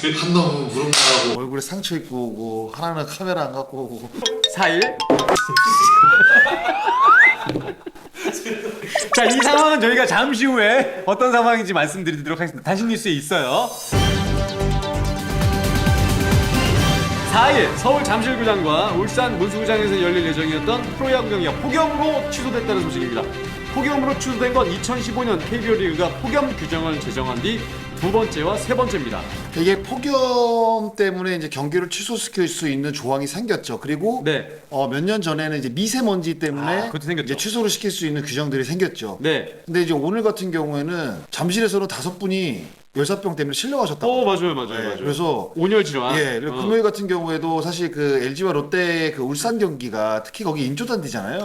한 놈은 무릎 나가고 얼굴에 상처 입고 오고 하나는 카메라 안 갖고 오고 4일. 자, 이 상황은 저희가 잠시 후에 어떤 상황인지 말씀드리도록 하겠습니다. 단신 뉴스에 있어요. 4일 서울 잠실구장과 울산 문수구장에서 열릴 예정이었던 프로야구 경기가 폭염으로 취소됐다는 소식입니다. 폭염으로 취소된 건 2015년 KBO 리그가 폭염 규정을 제정한 뒤 두 번째와 세 번째입니다. 이게 폭염 때문에 이제 경기를 취소시킬 수 있는 조항이 생겼죠. 그리고 네. 몇 년 전에는 이제 미세먼지 때문에 그것도 생겼죠. 이제 취소를 시킬 수 있는 규정들이 생겼죠. 네. 근데 이제 오늘 같은 경우에는 잠실에서는 5분이 열사병 때문에 실려가셨다고. 맞아요. 네, 그래서 온열 질환. 예, 그리고 금요일 같은 경우에도 사실 그 LG와 롯데 그 울산 경기가 특히 거기 인조잔디잖아요.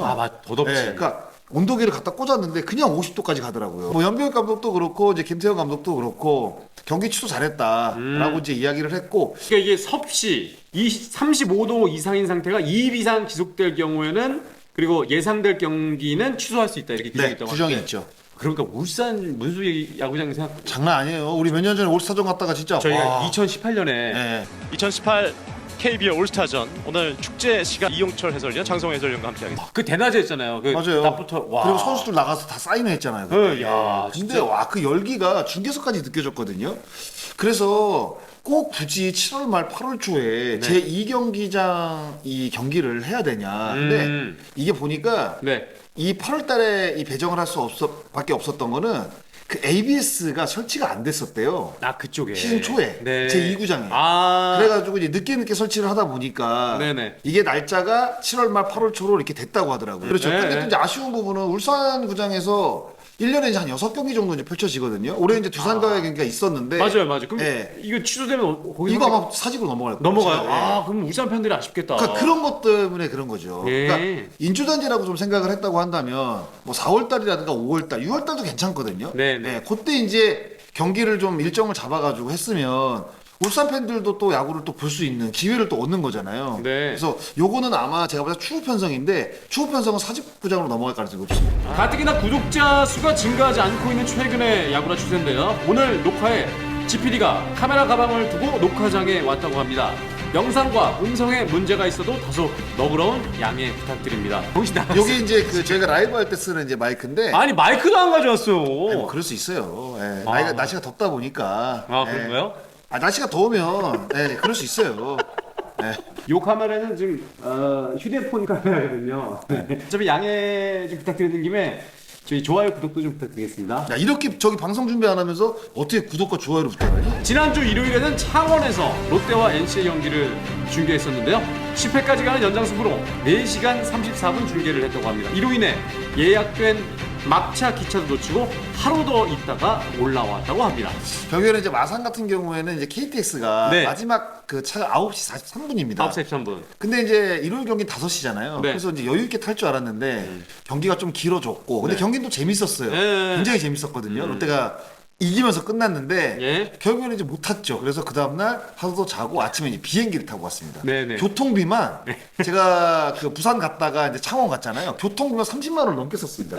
더 덥지. 예, 그러니까 온도계를 갖다 꽂았는데 그냥 50도까지 가더라고요. 뭐 연병 감독도 그렇고 이제 김태형 감독도 그렇고 경기 취소 잘했다라고 이제 이야기를 했고. 그러니까 이게 섭씨 35도 이상인 상태가 2일 이상 지속될 경우에는 그리고 예상될 경기는 취소할 수 있다 이렇게 규정이 네, 있다고 규정이 하는데 있죠. 그러니까 울산 문수 야구장 생각 장난 아니에요. 우리 몇 년 전에 올스타전 갔다가 진짜 저희가 2018년에 예. 2018 KBO 올스타전 오늘 축제 시간 이용철 해설위원, 장성 해설위원과 함께하겠습니다. 그 대낮에 했잖아요. 그 맞아요. 낮부터 와. 그리고 선수들 나가서 다 사인을 했잖아요. 그때. 야, 근데 진짜. 와 그 열기가 중계석까지 느껴졌거든요. 그래서 꼭 굳이 7월 말 8월 초에 제 2경기장 이 경기를 해야 되냐. 근데 이게 보니까 네. 이 8월 달에 이 배정을 할 수 밖에 없었던 거는 그 ABS가 설치가 안 됐었대요. 그쪽에 시즌 초에 네. 제 2구장에. 아. 그래가지고 이제 늦게 설치를 하다 보니까 네네. 이게 날짜가 7월 말 8월 초로 이렇게 됐다고 하더라고요. 그렇죠. 네. 근데 또 이제 아쉬운 부분은 울산 구장에서 1년에 이제 한 6경기 정도 이제 펼쳐지거든요. 올해 이제 두산과의 경기가 있었는데 맞아요. 그럼 예. 이거 취소되면 거기 이거 아마 사직으로 넘어갈 거예요. 넘어가요. 예. 그럼 울산 팬들이 아쉽겠다. 그러니까 그런 것 때문에 그런 거죠. 예. 그러니까 인조잔디라고 좀 생각을 했다고 한다면 뭐 4월 달이라든가 5월 달, 6월 달도 괜찮거든요. 네. 그때 이제 경기를 좀 일정을 잡아가지고 했으면 울산 팬들도 또 야구를 또 볼 수 있는 기회를 또 얻는 거잖아요. 네. 그래서 요거는 아마 제가 보다 추후 편성인데 추후 편성은 사직구장으로 넘어갈 가능성이 높습니다. 가뜩이나 구독자 수가 증가하지 않고 있는 최근의 야구라 추세인데요. 오늘 녹화에 GPD가 카메라 가방을 두고 녹화장에 왔다고 합니다. 영상과 음성에 문제가 있어도 다소 너그러운 양해 부탁드립니다. 정신 나갔어요. 요게 이제 그 저희가 라이브 할 때 쓰는 이제 마이크인데 아니 마이크도 안 가져왔어요. 뭐 그럴 수 있어요. 예. 날씨가 덥다 보니까. 그런가요? 날씨가 더우면 그럴 수 있어요. 이 카메라는 지금 휴대폰 카메라거든요. 어차피 양해 좀 부탁드리는 김에 저희 좋아요 구독도 좀 부탁드리겠습니다. 야, 이렇게 저기 방송 준비 안 하면서 어떻게 구독과 좋아요를 부탁하니? 지난주 일요일에는 창원에서 롯데와 NC의 경기를 중계했었는데요. 10회까지 가는 연장승부로 4시간 34분 중계를 했다고 합니다. 이로 인해 예약된 막차 기차도 놓치고 하루 더 있다가 올라왔다고 합니다. 경기는 이제 마산 같은 경우에는 이제 KTX가 네. 마지막 그 차가 9시 43분입니다. 9시 13분. 근데 이제 일요일 경기 5시잖아요. 네. 그래서 이제 여유 있게 탈 줄 알았는데 경기가 좀 길어졌고 근데 경기는 또 재밌었어요. 네. 굉장히 재밌었거든요. 롯데가 이기면서 끝났는데 예. 결국에는 이제 못 탔죠. 그래서 그 다음날 하루도 자고 아침에 이제 비행기를 타고 왔습니다. 네네. 교통비만 제가 그 부산 갔다가 이제 창원 갔잖아요. 교통비만 30만 원 넘게 썼습니다.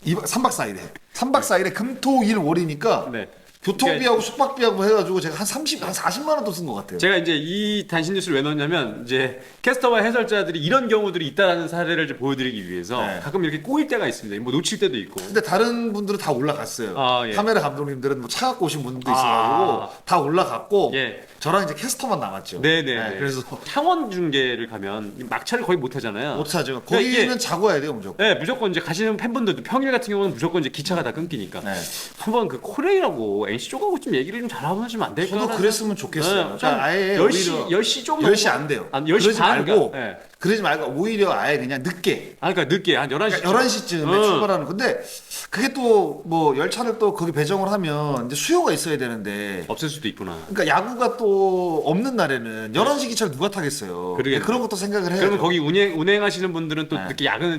3박 4일에. 3박 4일에 금토일 월이니까 네. 교통비하고 숙박비하고 해가지고 제가 한 40만 원도 쓴 것 같아요. 제가 이제 이 단신 뉴스를 왜 넣냐면 이제 캐스터와 해설자들이 이런 경우들이 있다라는 사례를 좀 보여드리기 위해서 네. 가끔 이렇게 꼬일 때가 있습니다. 뭐 놓칠 때도 있고. 근데 다른 분들은 다 올라갔어요. 예. 카메라 감독님들은 뭐 차 갖고 오신 분들도 있어가지고 다 올라갔고 예. 저랑 이제 캐스터만 남았죠. 네네. 그래서 창원 중계를 가면 막차를 거의 못 하잖아요. 못 하죠. 그러니까 거기는 이게- 자고 와야 돼요 무조건. 네, 무조건 이제 가시는 팬분들도 평일 같은 경우는 무조건 이제 기차가 다 끊기니까. 네. 한번 그 코레일하고 NC 쪽하고 좀 얘기를 좀 잘하시면 안 될까? 저도 그랬으면 좋겠어요. 좀 아예 10시, 오히려 10시 좀 10시 안 돼요. 10시 그러지 반, 말고 그러니까, 예. 그러지 말고 오히려 아예 그냥 늦게 그러니까 늦게 한 11시. 그러니까 11시쯤에 출발하는 건데 그게 또 뭐 열차를 또 거기 배정을 하면 이제 수요가 있어야 되는데 없을 수도 있구나. 그러니까 야구가 또 없는 날에는 11시 기차를 누가 타겠어요. 그러겠네. 그런 것도 생각을 해야죠. 그러면 거기 운행하시는 분들은 또 네.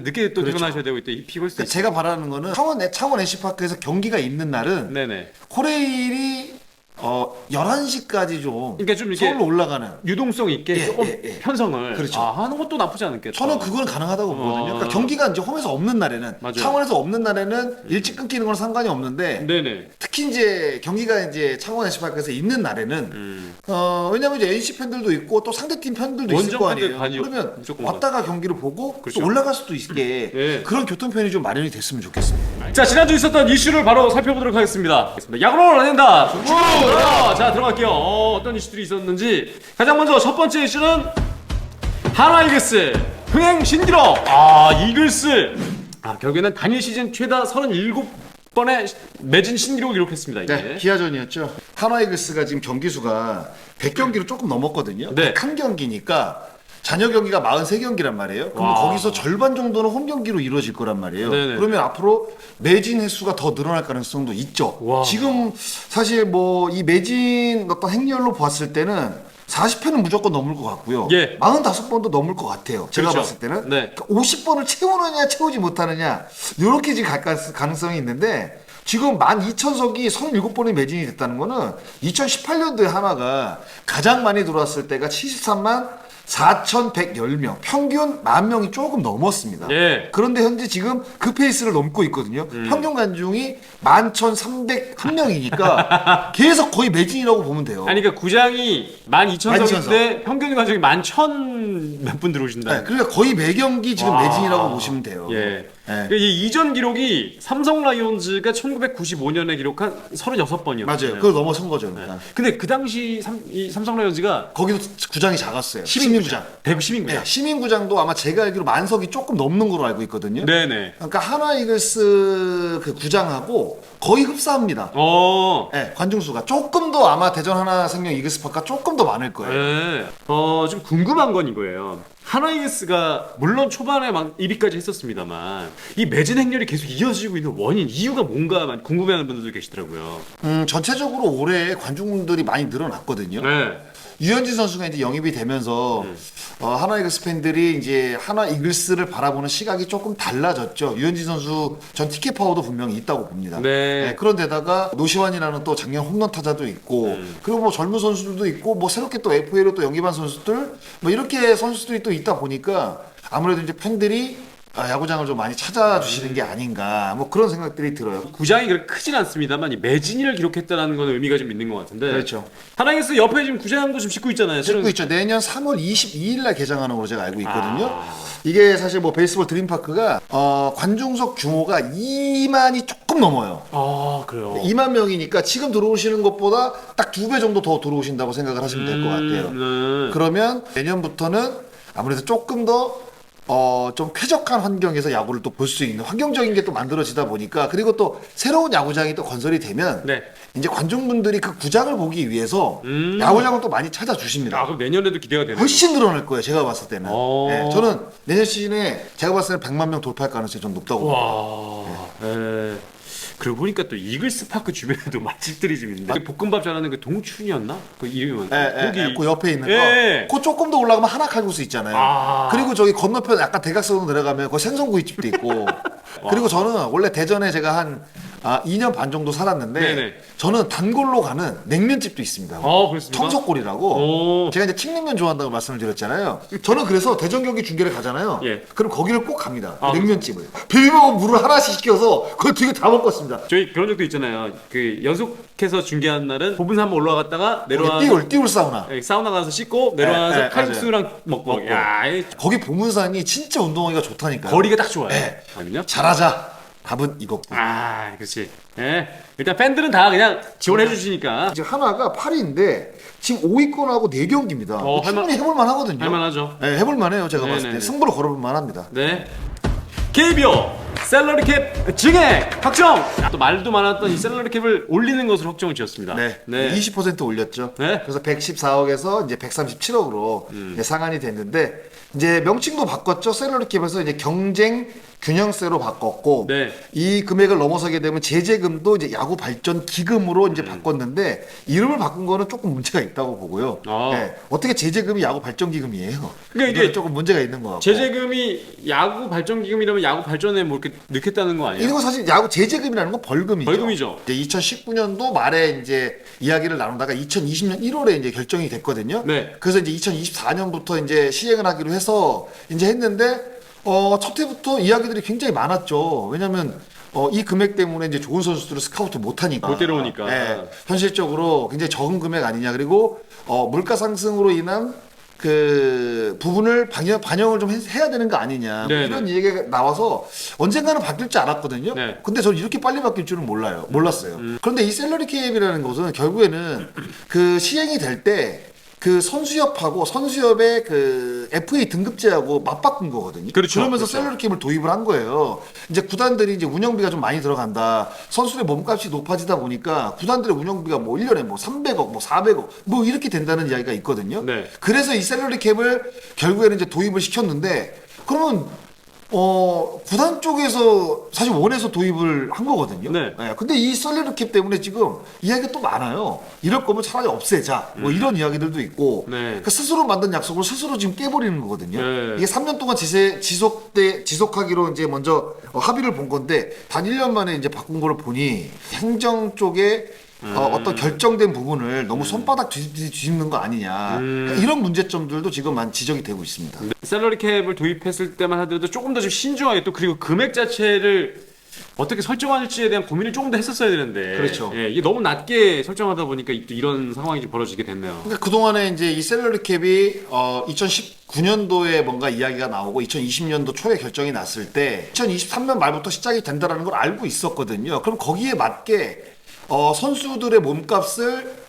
늦게 또 그렇죠. 퇴근하셔야 되고 또 피곤할 수도 그러니까 있어요. 제가 바라는 거는 창원 NC파크에서 경기가 있는 날은 네네. 코레일이 11시까지 좀 그러니까 좀 이렇게 서울로 올라가는. 유동성 있게 예, 조금 예, 예. 편성을 그렇죠. 하는 것도 나쁘지 않겠다. 저는 그건 가능하다고 보거든요. 그러니까 경기가 이제 홈에서 없는 날에는, 맞아요. 창원에서 없는 날에는 일찍 끊기는 건 상관이 없는데, 네네. 특히 이제 경기가 이제 창원 NC파크에서 있는 날에는 왜냐면 이제 NC 팬들도 있고 또 상대팀 팬들도 있을 원정 거 팬들 아니에요. 많이 그러면 무조건 왔다가 경기를 보고 그렇죠. 또 올라갈 수도 있게 예. 그런 교통편이 좀 마련이 됐으면 좋겠습니다. 자, 지난주 있었던 이슈를 바로 살펴보도록 하겠습니다. 야구를 안 된다. 자, 들어갈게요. 어떤 이슈들이 있었는지. 가장 먼저 첫 번째 이슈는 하나 이글스 흥행 신기록. 이글스. 결국에는 단일 시즌 최다 37번의 매진 신기록을 기록했습니다. 이게. 네, 기아전이었죠. 한화 이글스가 지금 경기 수가 100경기로 조금 넘었거든요. 네. 한 경기니까 잔여 경기가 43경기란 말이에요. 그럼 와. 거기서 절반 정도는 홈 경기로 이루어질 거란 말이에요. 네네. 그러면 앞으로 매진 횟수가 더 늘어날 가능성도 있죠. 와. 지금 사실 뭐 이 매진 어떤 행렬로 봤을 때는 40회는 무조건 넘을 것 같고요. 예. 45번도 넘을 것 같아요. 제가 그렇죠. 봤을 때는. 네. 50번을 채우느냐 채우지 못하느냐 이렇게 지금 갈 가능성이 있는데 지금 12,000석이 37번이 매진이 됐다는 거는 2018년도에 하나가 가장 많이 들어왔을 때가 73만 4,110명, 평균 10,000명이 조금 넘었습니다. 예. 그런데 현재 지금 그 페이스를 넘고 있거든요. 평균 관중이 11,301명이니까 계속 거의 매진이라고 보면 돼요. 아니, 그러니까 구장이 12,000석인데 12,000석. 평균 관중이 11,000 몇 분 들어오신다. 네, 그러니까 거의 매 경기 지금 와. 매진이라고 보시면 돼요. 예. 네. 그러니까 이 이전 기록이 삼성 라이온즈가 1995년에 기록한 36번이었어요. 맞아요. 그걸 넘어선 거죠. 그러니까. 근데 그 당시 이 삼성 라이온즈가 거기도 구장이 작았어요. 시민구장. 대구 시민구장. 네, 시민구장도 아마 제가 알기로 만석이 조금 넘는 걸로 알고 있거든요. 네네. 그러니까 하나 이글스 그 구장하고 거의 흡사합니다. 네, 관중수가 조금 더 아마 대전 하나생명 이글스파크가 조금 더 많을 거예요. 네. 좀 궁금한 건 이거예요. 하나이글스가 물론 초반에 막 1위까지 했었습니다만 이 매진 행렬이 계속 이어지고 있는 원인, 이유가 뭔가 궁금해하는 분들도 계시더라고요. 전체적으로 올해 관중들이 많이 늘어났거든요. 네. 유현진 선수가 이제 영입이 되면서 하나 이글스 팬들이 이제 하나 이글스를 바라보는 시각이 조금 달라졌죠. 유현진 선수 전 티켓 파워도 분명히 있다고 봅니다. 네. 그런데다가 노시환이라는 또 작년 홈런 타자도 있고 그리고 뭐 젊은 선수들도 있고 뭐 새롭게 또 FA로 또 영입한 선수들 뭐 이렇게 선수들이 또 있다 보니까 아무래도 이제 팬들이 야구장을 좀 많이 찾아주시는 게 아닌가 뭐 그런 생각들이 들어요. 구장이 그렇게 크진 않습니다만 이 매진을 기록했다는 건 의미가 좀 있는 것 같은데. 그렇죠. 하나이글스 옆에 지금 구장도 좀 짓고 있잖아요. 짓고 있죠. 내년 3월 22일 날 개장하는 걸로 제가 알고 있거든요. 이게 사실 뭐 베이스볼 드림파크가 관중석 규모가 2만이 조금 넘어요. 그래요. 2만 명이니까 지금 들어오시는 것보다 딱 2배 정도 더 들어오신다고 생각을 하시면 될 것 같아요. 그러면 내년부터는 아무래도 조금 더 좀 쾌적한 환경에서 야구를 또 볼 수 있는 환경적인 게 또 만들어지다 보니까 그리고 또 새로운 야구장이 또 건설이 되면 네. 이제 관중분들이 그 구장을 보기 위해서 야구장을 또 많이 찾아주십니다. 그럼 내년에도 기대가 되네요. 훨씬 늘어날 거예요. 제가 봤을 때는. 어. 네, 저는 내년 시즌에 제가 봤을 때는 100만 명 돌파할 가능성이 좀 높다고 봅니다. 네. 그러고 보니까 또 이글스 파크 주변에도 맛집들이 좀 있는데 볶음밥 잘하는 그 동춘이었나? 그 이름은 그 옆에 있는 예. 거. 그 조금 더 올라가면 하나 칼국수 있잖아요. 그리고 저기 건너편 약간 대각선으로 내려가면 거 생선구이집도 있고. 그리고 저는 원래 대전에 제가 한 2년 반 정도 살았는데 네네. 저는 단골로 가는 냉면집도 있습니다. 그렇습니까? 청석골이라고. 제가 이제 칡냉면 좋아한다고 말씀을 드렸잖아요. 저는 그래서 대전 경기 중계를 가잖아요. 예. 그럼 거기를 꼭 갑니다. 냉면집을. 비빔밥 물을 하나씩 시켜서 그걸 되게 다 먹었습니다. 저희 그런 적도 있잖아요. 그 연속해서 중계한 날은 보분사 한번 올라갔다가 내려와서 띠울 사우나. 사우나 가서 씻고 내려와서 네, 칼국수랑 먹고. 야, 거기 보문산이 진짜 운동하기가 좋다니까요. 거리가 딱 좋아요. 네. 아니요? 잘하자. 답은 이거고. 그렇지. 예. 일단 팬들은 다 그냥 지원해 주시니까 지금 하나가 8위인데 지금 5위권하고 4경기입니다. 충분히 해볼만 하거든요. 할만하죠. 네, 해볼만 해요. 제가 네네네. 봤을 때. 승부를 걸어볼만 합니다. 네. KBO 샐러리 캡 증액 확정. 또 말도 많았던 이 샐러리 캡을 올리는 것으로 확정을 지었습니다. 네. 20% 올렸죠. 네. 그래서 114억에서 이제 137억으로 상한이 됐는데 이제 명칭도 바꿨죠. 샐러리 캡에서 이제 경쟁 균형세로 바꿨고 네. 이 금액을 넘어서게 되면 제재금도 이제 야구 발전 기금으로 이제 바꿨는데 이름을 바꾼 거는 조금 문제가 있다고 보고요. 네. 어떻게 제재금이 야구 발전 기금이에요? 그러니까 이게 조금 문제가 있는 것 같고. 제재금이 야구 발전 기금이라면 야구 발전에 뭐 이렇게 넣겠다는 거 아니에요? 이거 사실 야구 제재금이라는 건 벌금이죠. 벌금이죠. 이제 2019년도 말에 이제 이야기를 나누다가 2020년 1월에 이제 결정이 됐거든요. 네. 그래서 이제 2024년부터 이제 시행을 하기로 해서 이제 했는데 첫 해부터 이야기들이 굉장히 많았죠. 왜냐면 이 금액 때문에 이제 좋은 선수들을 스카우트 못 하니까. 못 데려오니까. 현실적으로 굉장히 적은 금액 아니냐. 그리고 물가 상승으로 인한 그 부분을 반영을 좀 해야 되는 거 아니냐. 뭐 네, 이런 얘기가 나와서 언젠가는 바뀔 줄 알았거든요. 네. 근데 저는 이렇게 빨리 바뀔 줄은 몰랐어요. 그런데 이 셀러리 캡이라는 것은 결국에는 그 시행이 될 때 그 선수협하고 선수협의 그 FA 등급제하고 맞바꾼 거거든요. 그렇죠. 그러면서 그렇죠. 셀러리 캡을 도입을 한 거예요. 이제 구단들이 이제 운영비가 좀 많이 들어간다. 선수의 몸값이 높아지다 보니까 구단들의 운영비가 뭐 1년에 뭐 300억, 뭐 400억 뭐 이렇게 된다는 이야기가 있거든요. 네. 그래서 이 셀러리 캡을 결국에는 이제 도입을 시켰는데 그러면 구단 쪽에서 사실 원해서 도입을 한 거거든요. 네. 근데 이 셀러리 캡 때문에 지금 이야기가 또 많아요. 이럴 거면 차라리 없애자. 뭐 이런 이야기들도 있고. 네. 그러니까 스스로 만든 약속을 스스로 지금 깨버리는 거거든요. 네. 이게 3년 동안 지속하기로 이제 먼저 합의를 본 건데 단 1년 만에 이제 바꾼 거를 보니 행정 쪽에 어떤 결정된 부분을 너무 손바닥 뒤집는 거 아니냐. 그러니까 이런 문제점들도 지금 많이 지적이 되고 있습니다. 샐러리 캡을 도입했을 때만 하더라도 조금 더 좀 신중하게 또 그리고 금액 자체를 어떻게 설정할지에 대한 고민을 조금 더 했었어야 되는데 그렇죠. 예, 이게 너무 낮게 설정하다 보니까 또 이런 상황이 좀 벌어지게 됐네요. 그러니까 그동안에 이제 이 셀러리 캡이 2019년도에 뭔가 이야기가 나오고 2020년도 초에 결정이 났을 때 2023년 말부터 시작이 된다라는 걸 알고 있었거든요. 그럼 거기에 맞게 선수들의 몸값을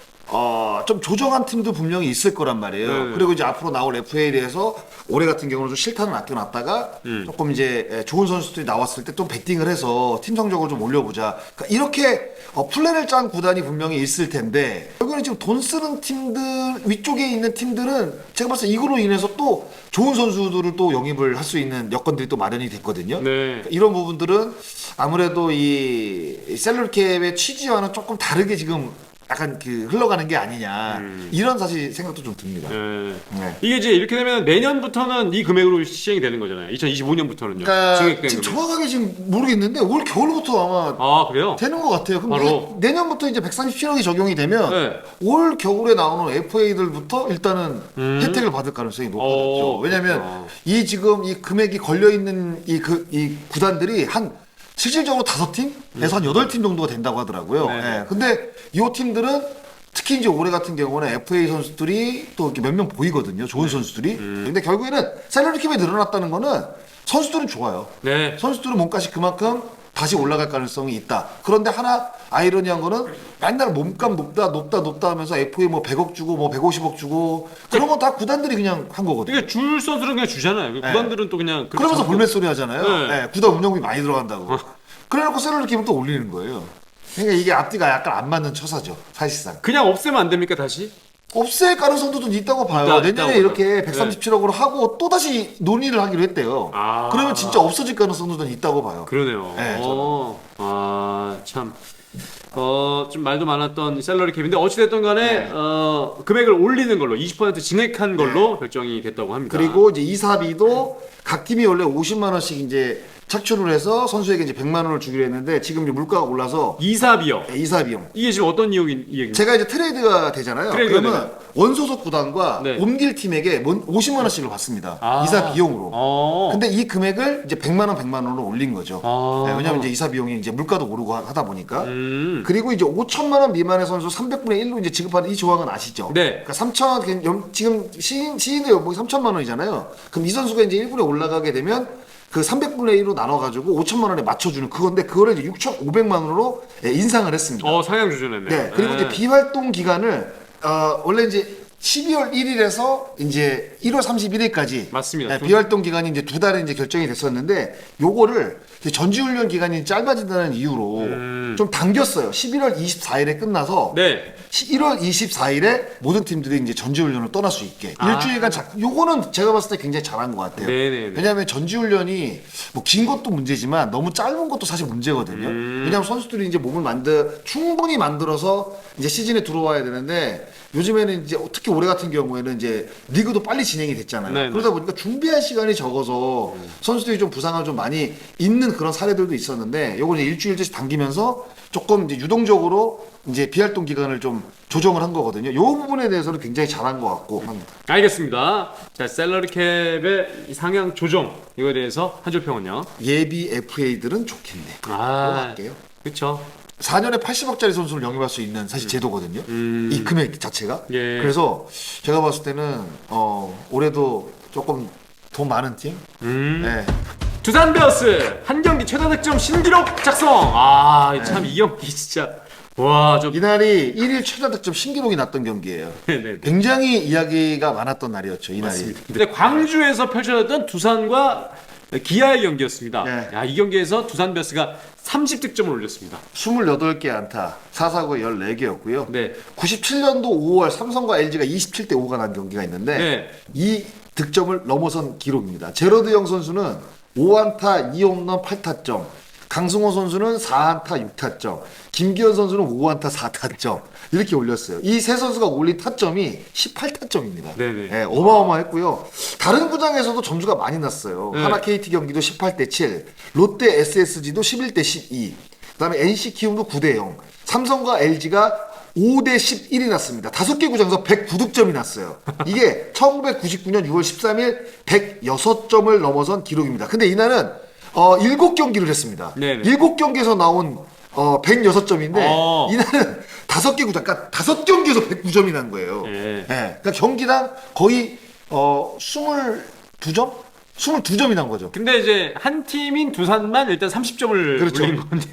좀 조정한 팀도 분명히 있을 거란 말이에요. 네. 그리고 이제 앞으로 나올 FA에서 올해 같은 경우는 좀 실탄을 아껴놨다가 조금 이제 좋은 선수들이 나왔을 때 또 배팅을 해서 팀 성적을 좀 올려보자. 그러니까 이렇게 플랜을 짠 구단이 분명히 있을 텐데 결국에는 지금 돈 쓰는 팀들 위쪽에 있는 팀들은 제가 봤을 때 이거로 인해서 또 좋은 선수들을 또 영입을 할 수 있는 여건들이 또 마련이 됐거든요. 네. 그러니까 이런 부분들은 아무래도 이 셀러리 캡의 취지와는 조금 다르게 지금 약간 그 흘러가는 게 아니냐 이런 사실 생각도 좀 듭니다. 예. 네. 이게 이제 이렇게 되면 내년부터는 이 금액으로 시행이 되는 거잖아요. 2025년부터는요. 그러니까 지금 정확하게 지금 모르겠는데 올 겨울부터 아마 아 그래요? 되는 것 같아요. 그럼 바로? 내년부터 이제 137억이 적용이 되면 네. 올 겨울에 나오는 FA들부터 일단은 혜택을 받을 가능성이 높아졌죠. 왜냐하면 이 지금 이 금액이 걸려 있는 이 구단들이 한 실질적으로 5팀에서 한 8팀 정도가 된다고 하더라고요. 네. 예. 근데 이 팀들은 특히 이제 올해 같은 경우는 FA 선수들이 또 이렇게 몇 명 보이거든요. 좋은 선수들이. 근데 결국에는 샐러리 캡이 늘어났다는 거는 선수들은 좋아요. 네. 선수들은 몸값이 그만큼 다시 올라갈 가능성이 있다. 그런데 하나 아이러니한 거는 맨날 몸값 높다 하면서 FA 뭐 100억 주고 뭐 150억 주고 그런 건 다 구단들이 그냥 한 거거든요. 그러니까 줄 선수는 그냥 주잖아요. 구단들은 또 그냥 그렇게 그러면서 자꾸- 볼멘 소리 하잖아요. 네. 네, 구단 운영비 많이 들어간다고. 그래놓고 셀러리 캡은 또 올리는 거예요. 그러니까 이게 앞뒤가 약간 안 맞는 처사죠. 사실상. 그냥 없애면 안 됩니까 다시? 없앨 가능성도 좀 있다고 봐요. 있다고 내년에 봐요. 이렇게 137억으로 하고 또 다시 논의를 하기로 했대요. 아. 그러면 진짜 없어질 가능성도 좀 있다고 봐요. 그러네요. 네, 참. 좀 말도 많았던 샐러리 캡인데 어찌됐든 간에 금액을 올리는 걸로 20% 증액한 걸로 결정이 됐다고 합니다. 그리고 이제 이사비도 각 팀이 원래 50만 원씩 이제 착취를 해서 선수에게 이제 100만 원을 주기로 했는데 지금 이제 물가가 올라서 이사비요. 이사 비용. 이게 지금 어떤 이야기입니까? 제가 이제 트레이드가 되잖아요. 트레이드가 그러면 원소속 구단과 네. 옮길 팀에게 50만 원씩을 받습니다. 아. 이사 비용으로. 어. 근데 이 금액을 이제 100만 원으로 올린 거죠. 아. 네, 왜냐면 이제 이사 비용이 이제 물가도 오르고 하다 보니까. 음. 그리고 이제 5천만 원 미만의 선수 300분의 1로 이제 지급하는 이 조항은 아시죠? 네. 그러니까 3천 지금 시인의 연봉이 3천만 원이잖아요. 그럼 이 선수가 이제 1군에 올라가게 되면 그 300분의 1로 나눠가지고 5천만 원에 맞춰주는 그건데 그거를 이제 6,500만 원으로 인상을 했습니다. 상향 조정했네. 네. 그리고 이제 비활동 기간을 원래 이제 12월 1일에서 이제 1월 31일까지 맞습니다. 비활동 기간이 이제 2달에 이제 결정이 됐었는데 요거를 전지훈련 기간이 짧아진다는 이유로 좀 당겼어요. 11월 24일에 끝나서 네. 1월 24일에 모든 팀들이 이제 전지훈련을 떠날 수 있게 일주일간 요거는 제가 봤을 때 굉장히 잘한 것 같아요. 네네네. 왜냐하면 전지훈련이 뭐 긴 것도 문제지만 너무 짧은 것도 사실 문제거든요. 왜냐하면 선수들이 이제 몸을 충분히 만들어서 이제 시즌에 들어와야 되는데 요즘에는 이제 특히 올해 같은 경우에는 이제 리그도 빨리 진행이 됐잖아요. 네네. 그러다 보니까 준비할 시간이 적어서 선수들이 좀 부상을 좀 많이 있는 그런 사례들도 있었는데 요걸 이제 일주일씩 당기면서 조금 이제 유동적으로 이제 비활동 기간을 좀 조정을 한 거거든요. 요 부분에 대해서는 굉장히 잘한 것 같고 합니다. 알겠습니다. 자, 셀러리 캡의 이 상향 조정 이거에 대해서 한 줄 평은요. 예비 FA들은 좋겠네. 할게요. 그렇죠. 4년에 80억짜리 선수를 영입할 수 있는 사실 제도거든요. 이 금액 자체가. 예. 그래서 제가 봤을 때는 올해도 조금 돈 많은 팀. 네. 두산 베어스 한 경기 최다 득점 신기록 작성. 아, 참 이 경기 진짜 와, 좀 이날이 1일 최다 득점 신기록이 났던 경기예요. 네네. 굉장히 이야기가 많았던 날이었죠. 이날이. 근데 광주에서 펼쳐졌던 두산과 기아의 경기였습니다. 네. 야, 이 경기에서 두산 베어스가 30득점을 올렸습니다. 28개 안타, 4사구 14개였고요. 네. 97년도 5월 삼성과 LG가 27대 5가 난 경기가 있는데 네. 이 득점을 넘어선 기록입니다. 제러드 영 선수는 5안타 2홈런 8타점, 강승호 선수는 4안타 6타점, 김기현 선수는 5안타 4타점 이렇게 올렸어요. 이 세 선수가 올린 타점이 18타점입니다. 네네. 어마어마했고요. 다른 구장에서도 점수가 많이 났어요. 네. 하나 KT 경기도 18대 7, 롯데 SSG도 11대 12, 그다음에 NC 키움도 9대 0, 삼성과 LG가 5대 11이 났습니다. 5개 구장에서 109득점이 났어요. 이게 1999년 6월 13일 106점을 넘어선 기록입니다. 근데 이날은 7경기를 했습니다. 네네. 7경기에서 나온 106점인데 이날은 5개 구장, 그러니까 5경기에서 109점이 난 거예요. 네. 그러니까 경기당 거의 22점? 22점이 난 거죠. 근데 이제 한 팀인 두산만 일단 30점을 그렇죠. 올린 건데.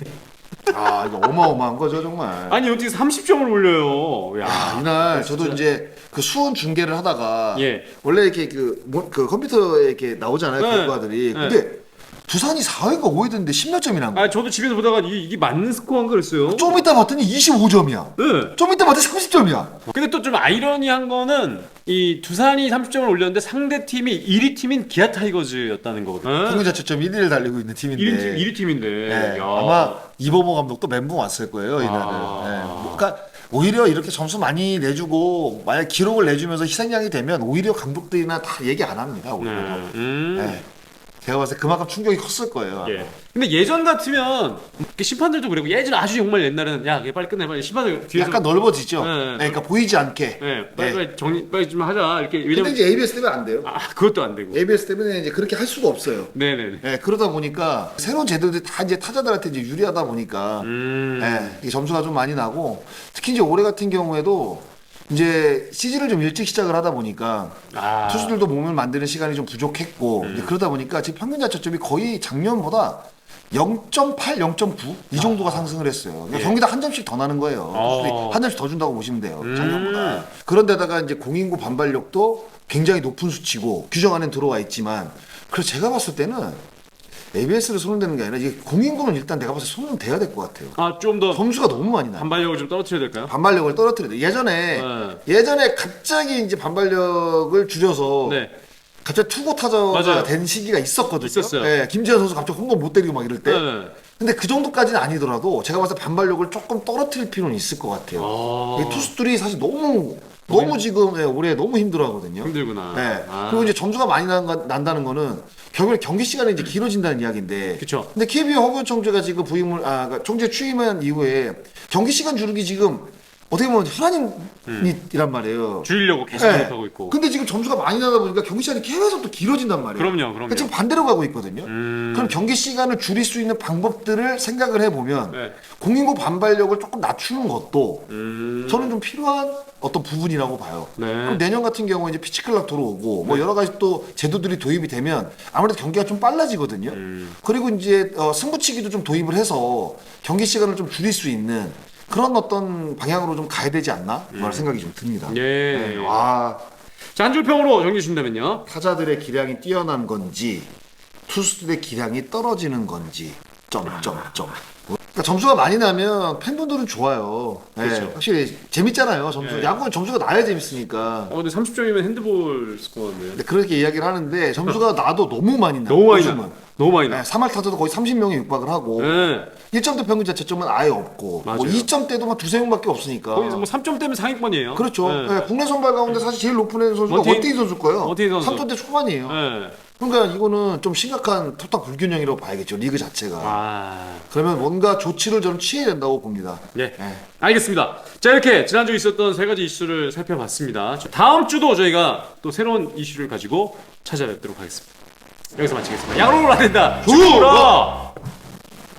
아, 이거 어마어마한 거죠, 정말. 아니 어떻게 30점을 올려요? 야, 아, 이날 저도 이제 그 수원 중계를 하다가 예. 원래 이렇게 그 컴퓨터에 이렇게 나오잖아요, 네. 결과들이. 네. 근데 두산이 4회가 5회 됐는데 10몇 점이 난 거예요. 아, 저도 집에서 보다가 이게 맞는 스코어인 그랬어요. 좀 이따 봤더니 25점이야. 네. 좀 이따 봤더니 30점이야. 근데 또 좀 아이러니한 거는 이 두산이 30점을 올렸는데 상대 팀이 1위 팀인 기아 타이거즈였다는 거거든요. 평균 자책점 1위를 달리고 있는 팀인데. 1위 팀인데. 네, 야. 아마 이범호 감독도 멘붕 왔을 거예요, 이날은. 그러니까 오히려 이렇게 점수 많이 내주고 만약 기록을 내주면서 희생양이 되면 오히려 감독들이나 다 얘기 안 합니다. 오히려. 네. 제가 봤을 때 그만큼 충격이 컸을 거예요. 예. 근데 예전 같으면 심판들도 그리고 예전 아주 정말 옛날에는 야, 이게 빨리 끝내 빨리 심판들 뒤에서 약간 넓어지죠. 네. 네, 그러니까 보이지 않게. 빨리 정리 빨리 좀 하자 이렇게. 근데 왜냐면 이제 ABS 때문에 안 돼요. 그것도 안 되고. ABS 때문에 이제 그렇게 할 수가 없어요. 네네네. 네, 그러다 보니까 새로운 제도들이 다 이제 타자들한테 이제 유리하다 보니까 이게 점수가 좀 많이 나고 특히 이제 올해 같은 경우에도 이제 시즌을 좀 일찍 시작을 하다 보니까 투수들도 몸을 만드는 시간이 좀 부족했고 이제 그러다 보니까 지금 평균 자책점이 거의 작년보다 0.8, 0.9 이 정도가 상승을 했어요. 그러니까 경기당 한 점씩 더 나는 거예요. 투수들이 한 점씩 더 준다고 보시면 돼요. 작년보다. 그런데다가 이제 공인구 반발력도 굉장히 높은 수치고 규정 안에 들어와 있지만 그래서 제가 봤을 때는 ABS를 손을 대는 게 아니라 이게 공인구는 일단 내가 봤을 때 손은 대야 될 것 같아요. 좀 더 점수가 너무 많이 나요. 반발력을 좀 떨어뜨려야 될까요? 반발력을 떨어뜨려야 돼. 예전에 갑자기 이제 반발력을 줄여서 네. 갑자기 투고 타자가 맞아요. 된 시기가 있었거든요. 있었어요. 네, 김재현 선수 갑자기 홈런 못 때리고 막 이럴 때. 네. 근데 그 정도까지는 아니더라도 제가 봤을 때 반발력을 조금 떨어뜨릴 필요는 있을 것 같아요. 이 투수들이 사실 너무 지금 올해 너무 힘들어하거든요. 힘들구나. 네. 그리고 이제 점수가 많이 난다는 거는 결국에 경기 시간이 이제 길어진다는 이야기인데. 그쵸. 근데 KBO 허구현 총재가 지금 그러니까 총재 취임한 이후에 경기 시간 줄이기 지금 어떻게 보면 하나님이란 말이에요. 줄이려고 계속 네. 노력하고 있고. 근데 지금 점수가 많이 나다 보니까 경기 시간이 계속 또 길어진단 말이에요. 그럼요. 그러니까 지금 반대로 가고 있거든요. 그럼 경기 시간을 줄일 수 있는 방법들을 생각을 해보면 네. 공인구 반발력을 조금 낮추는 것도 저는 좀 필요한 어떤 부분이라고 봐요. 네. 그럼 내년 같은 경우에 이제 피치클락 들어오고 뭐 여러 가지 또 제도들이 도입이 되면 아무래도 경기가 좀 빨라지거든요. 그리고 이제 승부치기도 좀 도입을 해서 경기 시간을 좀 줄일 수 있는 그런 어떤 방향으로 좀 가야 되지 않나? 그런 생각이 좀 듭니다. 예. 네, 와, 자, 한 줄 평으로 정리해 주신다면요. 타자들의 기량이 뛰어난 건지 투수들의 기량이 떨어지는 건지 점점점. 그러니까 점수가 많이 나면 팬분들은 좋아요. 네, 그렇죠. 확실히 재밌잖아요. 점수. 네. 야구는 점수가 나야 재밌으니까. 근데 30점이면 핸드볼 스코어인데요. 근데 그렇게 이야기를 하는데 점수가 나도 너무 많이 나. 너무 많이 요즘은. 나. 너무 많이 나. 네, 3할 타자도 거의 30명이 육박을 하고 네. 1점대 평균 자체점은 아예 없고 맞아요. 뭐 2점대도 한 두세 명밖에 없으니까. 거기서 뭐 3점대면 상위권이에요. 그렇죠. 네. 네, 국내 선발 가운데 사실 제일 높은 선수가 원태인- 원태인 선수일 거예요. 원태인 선수. 3점대 초반이에요. 네. 그러니까 이거는 좀 심각한 토탈 불균형이라고 봐야겠죠. 리그 자체가. 아. 그러면 뭔가 조치를 좀 취해야 된다고 봅니다. 예. 네. 알겠습니다. 자, 이렇게 지난주 있었던 세 가지 이슈를 살펴봤습니다. 다음 주도 저희가 또 새로운 이슈를 가지고 찾아뵙도록 하겠습니다. 여기서 마치겠습니다. 야구를 해야 된다. 좋아!